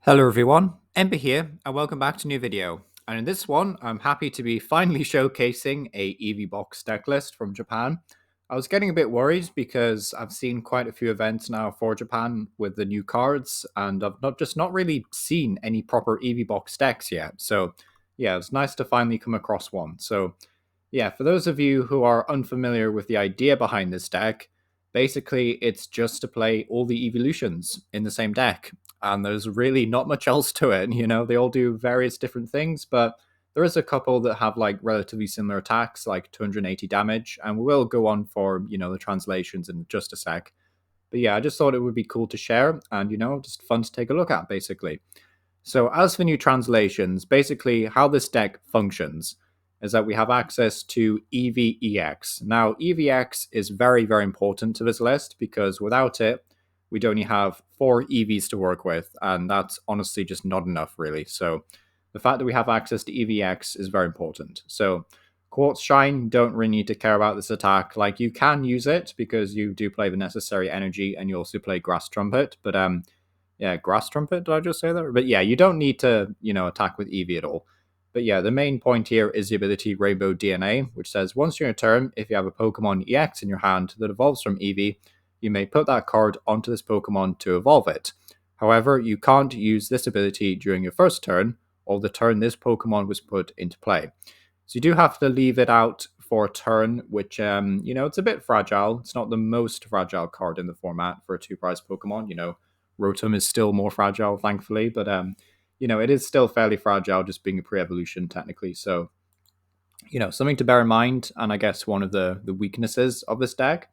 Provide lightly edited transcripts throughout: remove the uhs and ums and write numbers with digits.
Hello everyone, Ember here, and welcome back to a new video. And in this one, I'm happy to be finally showcasing a Eevee box deck list from Japan. I was getting a bit worried because I've seen quite a few events now for Japan with the new cards, and I've not really seen any proper Eevee box decks yet. So yeah, it's nice to finally come across one. So yeah, for those of you who are unfamiliar with the idea behind this deck, basically it's just to play all the Eeveelutions in the same deck. And there's really not much else to it. They all do various different things, but there is a couple that have like relatively similar attacks, like 280 damage, and we will go on for, the translations in just a sec. But yeah, I just thought it would be cool to share and, just fun to take a look at, basically. So, as for new translations, basically how this deck functions is that we have access to EVEX. Now, EVX is very, very important to this list because without it, we'd only have 4 EVs to work with, and that's honestly just not enough, really. So, the fact that we have access to EVX is very important. So, Quartz Shine don't really need to care about this attack. Like, you can use it because you do play the necessary energy and you also play Grass Trumpet, but yeah, Grass Trumpet, did I just say that? But yeah, you don't need to, attack with Eevee at all. But yeah, the main point here is the ability Rainbow DNA, which says once during a turn, if you have a Pokemon EX in your hand that evolves from Eevee, you may put that card onto this Pokemon to evolve it. However, you can't use this ability during your first turn, or the turn this Pokemon was put into play. So you do have to leave it out for a turn, which, it's a bit fragile. It's not the most fragile card in the format for a 2-prize Pokemon. Rotom is still more fragile, thankfully, but it is still fairly fragile, just being a pre-evolution technically. So, something to bear in mind, and I guess one of the weaknesses of this deck.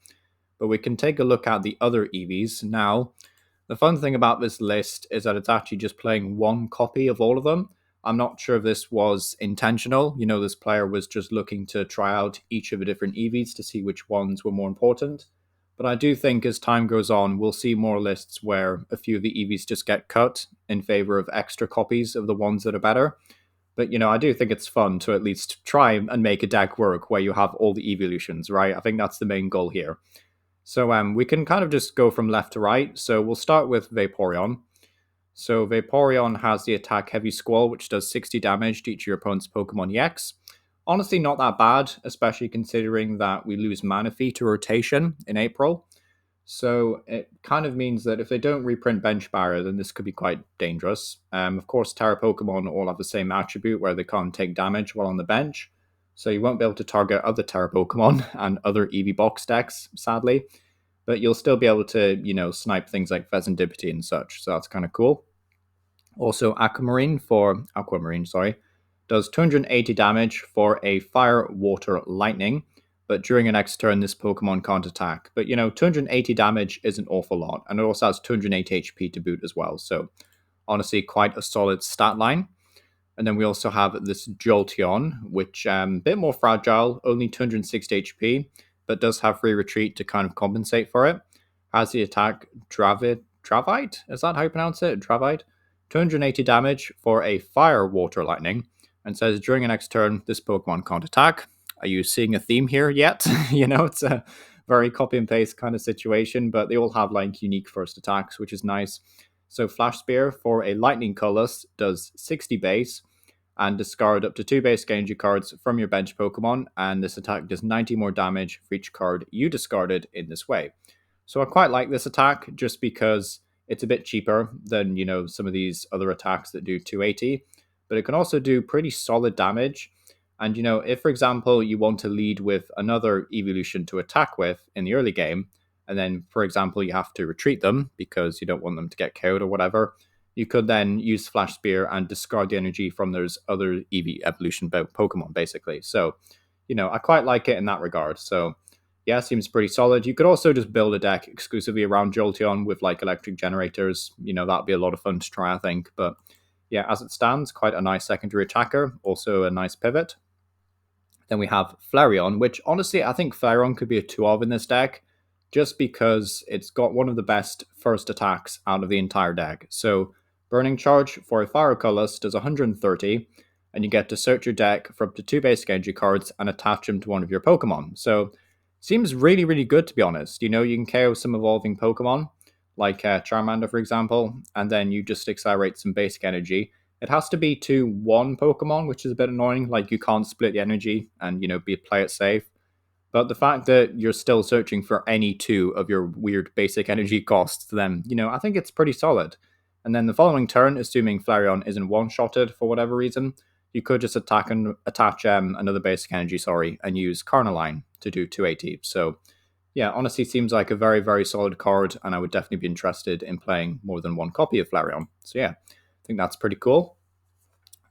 But we can take a look at the other Eevees now. The fun thing about this list is that it's actually just playing one copy of all of them. I'm not sure if this was intentional. This player was just looking to try out each of the different Eevees to see which ones were more important. But I do think as time goes on, we'll see more lists where a few of the Eevees just get cut in favor of extra copies of the ones that are better. But, I do think it's fun to at least try and make a deck work where you have all the Eeveelutions, right? I think that's the main goal here. So we can kind of just go from left to right. So we'll start with Vaporeon. So Vaporeon has the attack Heavy Squall, which does 60 damage to each of your opponent's Pokemon EX. Honestly, not that bad, especially considering that we lose Manaphy to rotation in April. So it kind of means that if they don't reprint Bench Barrier, then this could be quite dangerous. Of course, Terra Pokemon all have the same attribute where they can't take damage while on the bench. So you won't be able to target other Terra Pokemon and other Eevee box decks, sadly. But you'll still be able to, snipe things like Pheasantipity and such. So that's kind of cool. Also, Aquamarine, does 280 damage for a Fire, Water, Lightning. But during your next turn, this Pokemon can't attack. But, 280 damage is an awful lot. And it also has 280 HP to boot as well. So, honestly, quite a solid stat line. And then we also have this Jolteon, which a bit more fragile, only 260 HP, but does have free retreat to kind of compensate for it. Has the attack Dravite? Is that how you pronounce it? Dravite? 280 damage for a Fire, Water, Lightning, and says during your next turn, this Pokemon can't attack. Are you seeing a theme here yet? It's a very copy and paste kind of situation, but they all have like unique first attacks, which is nice. So Flash Spear for a Lightning Colorless does 60 base and discard up to 2 base energy cards from your bench Pokemon, and this attack does 90 more damage for each card you discarded in this way. So I quite like this attack just because it's a bit cheaper than, some of these other attacks that do 280, but it can also do pretty solid damage. And, if, for example, you want to lead with another Eeveelution to attack with in the early game, and then, for example, you have to retreat them because you don't want them to get KO'd or whatever, you could then use Flash Spear and discard the energy from those other Eevee evolution Pokemon, basically. So, I quite like it in that regard. So, yeah, seems pretty solid. You could also just build a deck exclusively around Jolteon with like electric generators. That'd be a lot of fun to try, I think. But yeah, as it stands, quite a nice secondary attacker. Also a nice pivot. Then we have Flareon, which honestly, I think Flareon could be a 2-of in this deck just because it's got one of the best first attacks out of the entire deck. So Burning Charge for a Fire Colorless does 130, and you get to search your deck for up to 2 basic energy cards and attach them to one of your Pokemon. So seems really, really good, to be honest. You can KO some evolving Pokemon. like Charmander, for example, and then you just accelerate some basic energy. It has to be to one Pokemon, which is a bit annoying. Like you can't split the energy and play it safe. But the fact that you're still searching for any two of your weird basic energy costs, then I think it's pretty solid. And then the following turn, assuming Flareon isn't one-shotted for whatever reason, you could just attach another basic energy, and use Carnaline to do 280. So yeah, honestly, seems like a very, very solid card, and I would definitely be interested in playing more than one copy of Flareon. So yeah, I think that's pretty cool.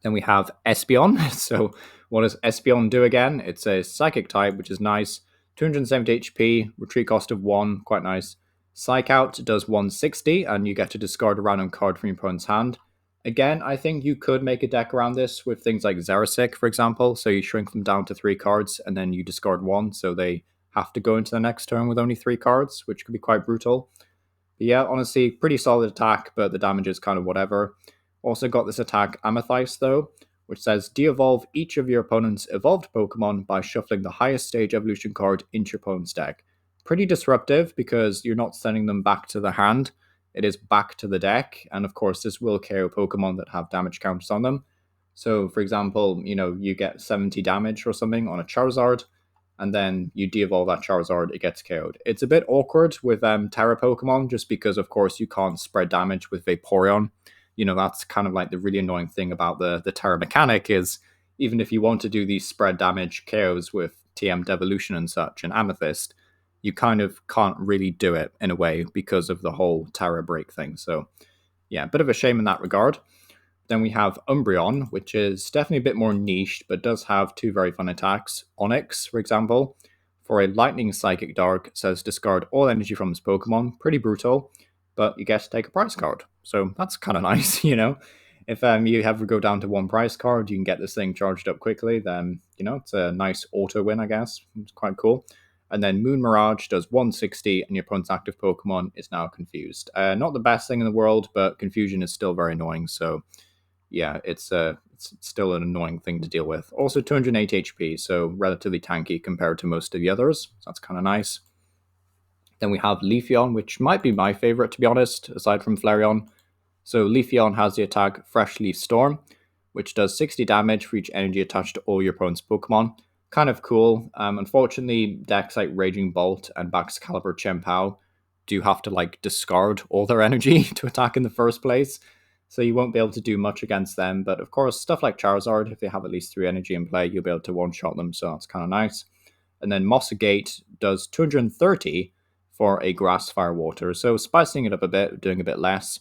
Then we have Espeon. So what does Espeon do again? It's a Psychic type, which is nice. 270 HP, retreat cost of 1, quite nice. Psych Out does 160, and you get to discard a random card from your opponent's hand. Again, I think you could make a deck around this with things like Xerasic, for example. So you shrink them down to 3 cards, and then you discard 1, so they have to go into the next turn with only 3 cards, which could be quite brutal. But yeah, honestly, pretty solid attack, but the damage is kind of whatever. Also got this attack Amethyst, though, which says de-evolve each of your opponent's evolved Pokemon by shuffling the highest stage evolution card into your opponent's deck. Pretty disruptive because you're not sending them back to the hand, it is back to the deck, and of course this will KO Pokemon that have damage counters on them. So for example, you get 70 damage or something on a Charizard, and then you de-evolve that Charizard, it gets KO'd. It's a bit awkward with Terra Pokemon, just because of course you can't spread damage with Vaporeon. That's kind of like the really annoying thing about the Terra mechanic is, even if you want to do these spread damage KOs with TM Devolution and such and Amethyst, you kind of can't really do it in a way because of the whole Terra break thing. So yeah, a bit of a shame in that regard. Then we have Umbreon, which is definitely a bit more niche, but does have 2 very fun attacks. Onyx, for example, for a Lightning Psychic Dark, says discard all energy from this Pokemon. Pretty brutal, but you get to take a prize card. So that's kind of nice, If you have to go down to 1 prize card, you can get this thing charged up quickly, then, it's a nice auto win, I guess. It's quite cool. And then Moon Mirage does 160, and your opponent's active Pokemon is now confused. Not the best thing in the world, but confusion is still very annoying, so yeah, it's still an annoying thing to deal with. Also 280 HP, so relatively tanky compared to most of the others. So that's kind of nice. Then we have Leafeon, which might be my favorite, to be honest, aside from Flareon. So Leafeon has the attack Fresh Leaf Storm, which does 60 damage for each energy attached to all your opponent's Pokemon. Kind of cool. Unfortunately, decks like Raging Bolt and Baxcalibur Chien-Pao do have to discard all their energy to attack in the first place. So you won't be able to do much against them. But of course, stuff like Charizard, if they have at least 3 energy in play, you'll be able to one-shot them. So that's kind of nice. And then Mossagate does 230 for a Grass Fire Water. So spicing it up a bit, doing a bit less.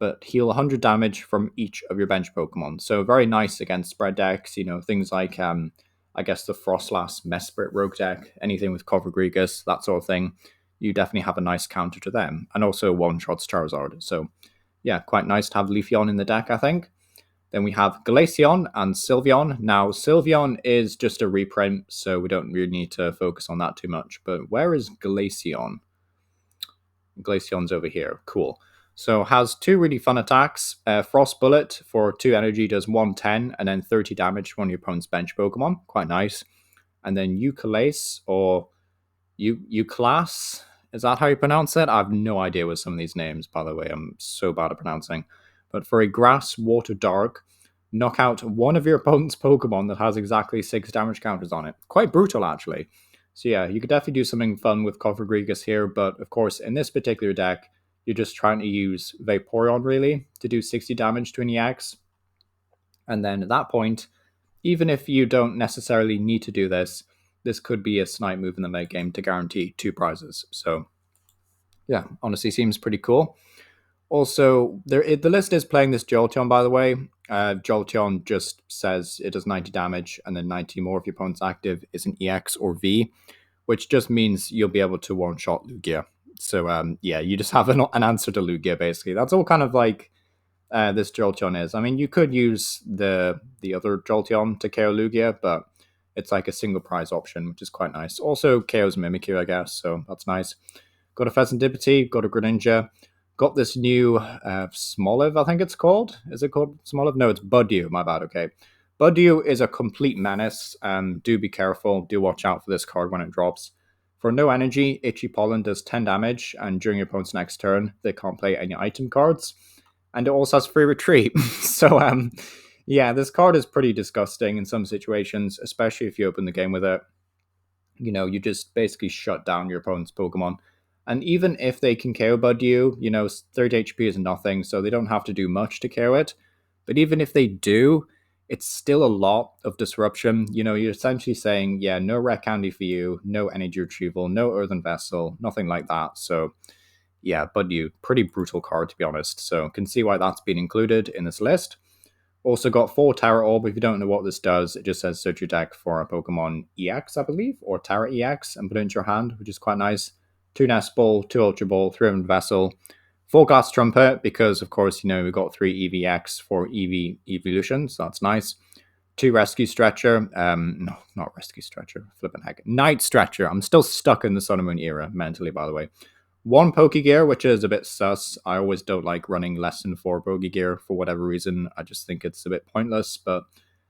But heal 100 damage from each of your bench Pokemon. So very nice against spread decks. Things like, I guess, the Frostlass Mesprit Rogue deck. Anything with Cofagrigus, that sort of thing. You definitely have a nice counter to them. And also one-shots Charizard. So yeah, quite nice to have Leafeon in the deck, I think. Then we have Glaceon and Sylveon. Now, Sylveon is just a reprint, so we don't really need to focus on that too much. But where is Glaceon? Glaceon's over here. Cool. So has 2 really fun attacks. Frost Bullet for 2 energy does 110 and then 30 damage to one of your opponent's bench Pokemon. Quite nice. And then Euclase or Euclass. Is that how you pronounce it? I have no idea with some of these names, by the way. I'm so bad at pronouncing. But for a Grass Water Dark, knock out one of your opponent's Pokemon that has exactly 6 damage counters on it. Quite brutal, actually. So yeah, you could definitely do something fun with Cofagrigus here, but of course, in this particular deck, you're just trying to use Vaporeon, really, to do 60 damage to an EX. And then at that point, even if you don't necessarily need to do this, this could be a snipe move in the late game to guarantee 2 prizes. So yeah, honestly seems pretty cool. Also, the list is playing this Jolteon, by the way. Jolteon just says it does 90 damage, and then 90 more if your opponent's active is an EX or V, which just means you'll be able to one-shot Lugia. So yeah, you just have an answer to Lugia, basically. That's all kind of like this Jolteon is. I mean, you could use the other Jolteon to KO Lugia, but it's like a single prize option, which is quite nice. Also, KO's Mimikyu, I guess, so that's nice. Got a Pheasantipity, got a Greninja, got this new Smoliv, I think it's called. Is it called Smoliv? No, it's Budew, my bad, okay. Budew is a complete menace. Do be careful, do watch out for this card when it drops. For no energy, Itchy Pollen does 10 damage, and during your opponent's next turn, they can't play any item cards. And it also has free retreat. So, yeah, this card is pretty disgusting in some situations, especially if you open the game with it. You know, you just basically shut down your opponent's Pokemon. And even if they can KO Bud you, 30 HP is nothing, so they don't have to do much to KO it. But even if they do, it's still a lot of disruption. You're essentially saying, yeah, no Rare Candy for you, no Energy Retrieval, no Earthen Vessel, nothing like that. So, yeah, Bud you, pretty brutal card to be honest. So, can see why that's been included in this list. Also got 4 Tara Orb. If you don't know what this does, it just says search your deck for a Pokemon EX, I believe, or Tara EX, and put it into your hand, which is quite nice. 2 Nest Ball, 2 Ultra Ball, 3 Earthen Vessel, 4 Glass Trumpet, because of course, we've got 3 EVX for Eeveelution, so that's nice. 2 Rescue Stretcher, no, not Rescue Stretcher, flipping heck. Night Stretcher, I'm still stuck in the Sun and Moon era, mentally, by the way. 1 Pokegear, which is a bit sus. I always don't like running less than 4 Pokegear for whatever reason. I just think it's a bit pointless, but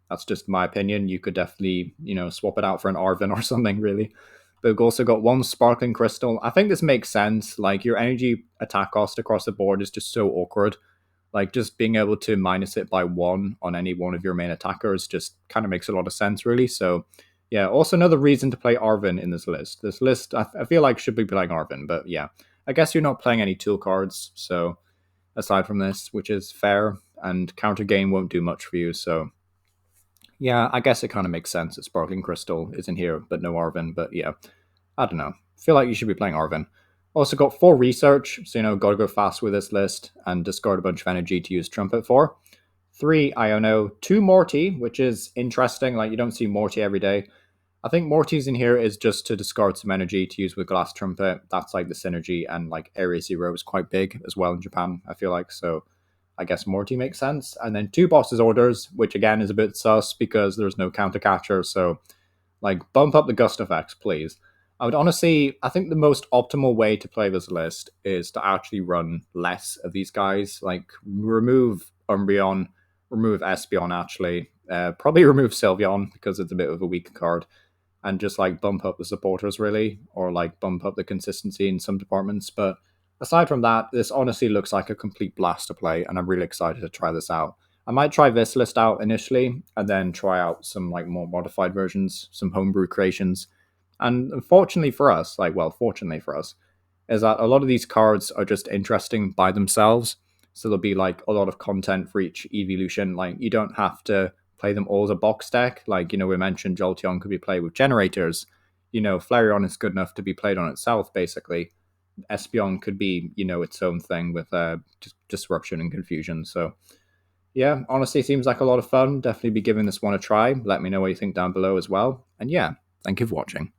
that's just my opinion. You could definitely, swap it out for an Arven or something, really. But we've also got 1 Sparkling Crystal. I think this makes sense. Like, your energy attack cost across the board is just so awkward. Like, just being able to minus it by 1 on any one of your main attackers just kind of makes a lot of sense, really. So, yeah, also another reason to play Arven in this list. This list, I feel like, should be playing Arven, but yeah. I guess you're not playing any tool cards, so aside from this, which is fair, and counter game won't do much for you, so yeah, I guess it kind of makes sense that Sparkling Crystal isn't here, but no Arven, but yeah, I don't know. Feel like you should be playing Arven. Also got 4 Research, so gotta go fast with this list, and discard a bunch of energy to use Trumpet for. 3 Iono, 2 Morty, which is interesting, like you don't see Morty every day. I think Morty's in here is just to discard some energy to use with Glass Trumpet. That's like the synergy, and like Area Zero is quite big as well in Japan, I feel like. So I guess Morty makes sense. And then 2 Boss's Orders, which again is a bit sus because there's no counter catcher. So like bump up the Gust effects, please. I think the most optimal way to play this list is to actually run less of these guys. Like remove Umbreon, remove Espeon actually. Probably remove Sylveon because it's a bit of a weak card, and just like bump up the supporters really, or like bump up the consistency in some departments. But aside from that, this honestly looks like a complete blast to play, and I'm really excited to try this out. I might try this list out initially, and then try out some like more modified versions, some homebrew creations. And unfortunately for us, fortunately for us, is that a lot of these cards are just interesting by themselves. So there'll be like a lot of content for each Eeveelution. Like you don't have to play them all as a box deck. Like, we mentioned Jolteon could be played with generators. Flareon is good enough to be played on itself, basically. Espeon could be, its own thing with disruption and confusion. So, yeah, honestly, seems like a lot of fun. Definitely be giving this one a try. Let me know what you think down below as well. And yeah, thank you for watching.